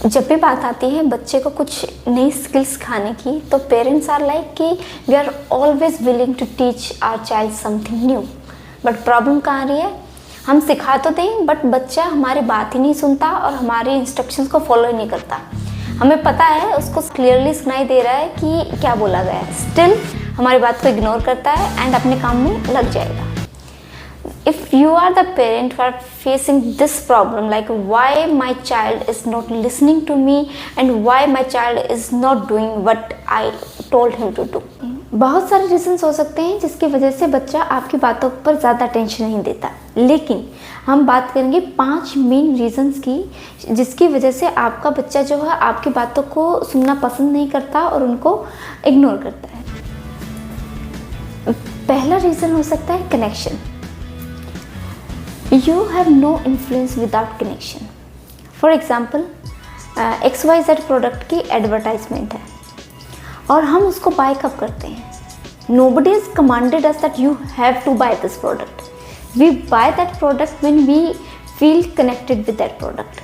जब भी बात आती है बच्चे को कुछ नई स्किल्स सिखाने की, तो पेरेंट्स आर लाइक कि we are always willing to teach our child something new. But problem कहाँ आ रही है, हम सिखा तो दें बट बच्चा हमारी बात ही नहीं सुनता और हमारे इंस्ट्रक्शंस को फॉलो ही नहीं करता। हमें पता है, उसको क्लियरली सुनाई दे रहा है कि क्या बोला गया है, स्टिल हमारी बात को इग्नोर करता है एंड अपने काम में लग जाएगा। If you are the parent who are facing this problem, like why my child is not listening to me and why my child is not doing what I told him to do, बहुत सारे reasons हो सकते हैं जिसकी वजह से बच्चा आपकी बातों पर ज़्यादा टेंशन नहीं देता, लेकिन हम बात करेंगे 5 मेन रीजंस की जिसकी वजह से आपका बच्चा जो है आपकी बातों को सुनना पसंद नहीं करता और उनको इग्नोर करता है। पहला रीज़न हो सकता है connection. You have no influence without connection. For example, XYZ product की एडवर्टाइजमेंट है और हम उसको बाय कब करते हैं? Nobody has commanded us that you have to buy this product. We buy that product when we feel connected with that product.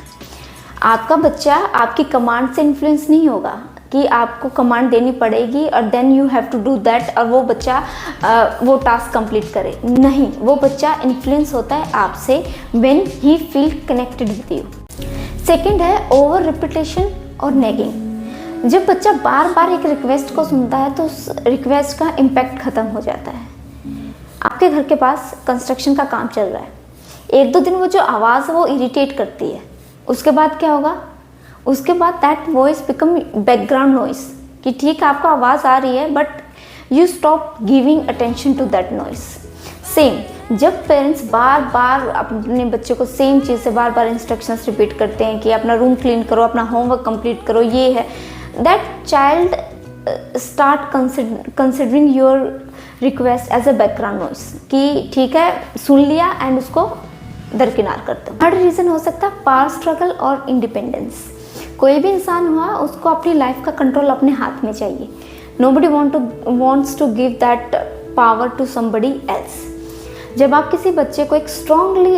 आपका बच्चा आपकी कमांड से इन्फ्लुएंस नहीं होगा कि आपको कमांड देनी पड़ेगी और then you have to do that और वो बच्चा वो टास्क कंप्लीट करे। नहीं, वो बच्चा इन्फ्लुएंस होता है आपसे when he feel connected with you. Second है ओवर रिपीटेशन और नेगिंग। जब बच्चा बार बार एक रिक्वेस्ट को सुनता है तो उस रिक्वेस्ट का इम्पैक्ट ख़त्म हो जाता है। आपके घर के पास कंस्ट्रक्शन का काम चल रहा है, 1-2 दिन वो जो आवाज़ है वो इरिटेट करती है, उसके बाद क्या होगा? उसके बाद that voice become background noise कि ठीक है आपको आवाज़ आ रही है but you stop giving attention to that noise. Same, जब पेरेंट्स बार बार अपने बच्चे को सेम चीज़ से बार बार इंस्ट्रक्शंस रिपीट करते हैं कि अपना रूम क्लीन करो, अपना होमवर्क कंप्लीट करो, ये है, that child start considering your request as a background noise कि ठीक है सुन लिया एंड उसको दरकिनार करते हो। थर्ड रीज़न हो सकता है पावर स्ट्रगल और इंडिपेंडेंस। कोई भी इंसान हुआ उसको अपनी लाइफ का कंट्रोल अपने हाथ में चाहिए। Nobody wants to give that power to somebody else. जब आप किसी बच्चे को एक स्ट्रांगली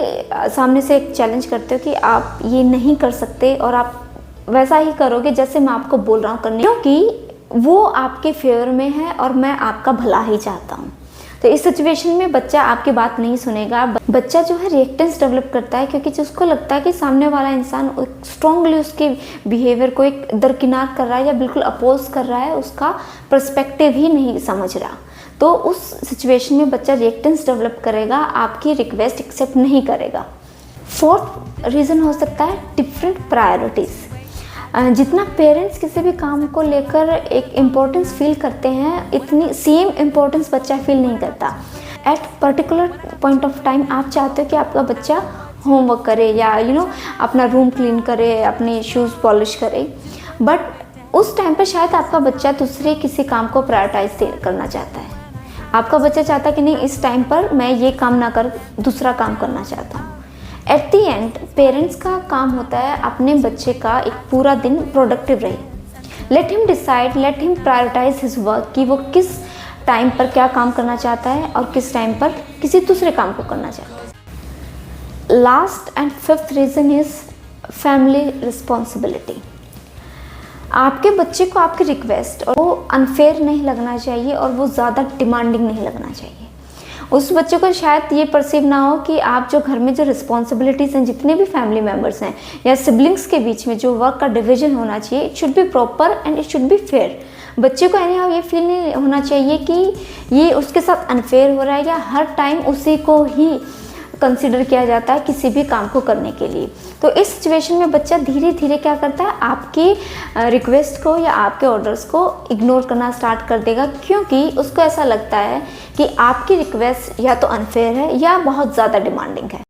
सामने से एक चैलेंज करते हो कि आप ये नहीं कर सकते और आप वैसा ही करोगे जैसे मैं आपको बोल रहा हूँ करने, क्योंकि वो आपके फेवर में है और मैं आपका भला ही चाहता हूँ, तो इस सिचुएशन में बच्चा आपकी बात नहीं सुनेगा। बच्चा जो है रिएक्टेंस डेवलप करता है क्योंकि उसको लगता है कि सामने वाला इंसान स्ट्रांगली उसके बिहेवियर को एक दरकिनार कर रहा है या बिल्कुल अपोज कर रहा है, उसका पर्सपेक्टिव ही नहीं समझ रहा। तो उस सिचुएशन में बच्चा रिएक्टेंस डेवलप करेगा, आपकी रिक्वेस्ट एक्सेप्ट नहीं करेगा। फोर्थ रीज़न हो सकता है डिफरेंट प्रायोरिटीज़। जितना पेरेंट्स किसी भी काम को लेकर एक इम्पोर्टेंस फील करते हैं, इतनी सेम इम्पोर्टेंस बच्चा फील नहीं करता। At particular point of time आप चाहते हो कि आपका बच्चा होमवर्क करे या अपना रूम क्लीन करे, अपने शूज़ पॉलिश करे, बट उस टाइम पर शायद आपका बच्चा दूसरे किसी काम को प्रायोरिटाइज करना चाहता है। आपका बच्चा चाहता है कि नहीं इस टाइम पर मैं ये काम ना कर दूसरा काम करना चाहता हूँ। एट दी एंड पेरेंट्स का काम होता है अपने बच्चे का एक पूरा दिन प्रोडक्टिव रहे। Let him decide, let him prioritize his work कि वो किस टाइम पर क्या काम करना चाहता है और किस टाइम पर किसी दूसरे काम को करना चाहता है। Last and fifth reason is family responsibility. आपके बच्चे को आपकी रिक्वेस्ट और वो अनफेयर नहीं लगना चाहिए और वो ज़्यादा डिमांडिंग नहीं लगना चाहिए। उस बच्चे को शायद ये परसीव ना हो कि आप जो घर में जो रिस्पॉन्सिबिलिटीज़ हैं, जितने भी फैमिली मेम्बर्स हैं या सिबलिंग्स के बीच में जो वर्क का डिवीजन होना चाहिए, it should be proper and it should be fair. बच्चे को एनी हाउ ये फील नहीं होना चाहिए कि ये उसके साथ अनफेयर हो रहा है या हर टाइम उसी को ही कंसिडर किया जाता है किसी भी काम को करने के लिए। तो इस सिचुएशन में बच्चा धीरे धीरे क्या करता है, आपकी रिक्वेस्ट को या आपके ऑर्डर्स को इग्नोर करना स्टार्ट कर देगा, क्योंकि उसको ऐसा लगता है कि आपकी रिक्वेस्ट या तो अनफेयर है या बहुत ज़्यादा डिमांडिंग है।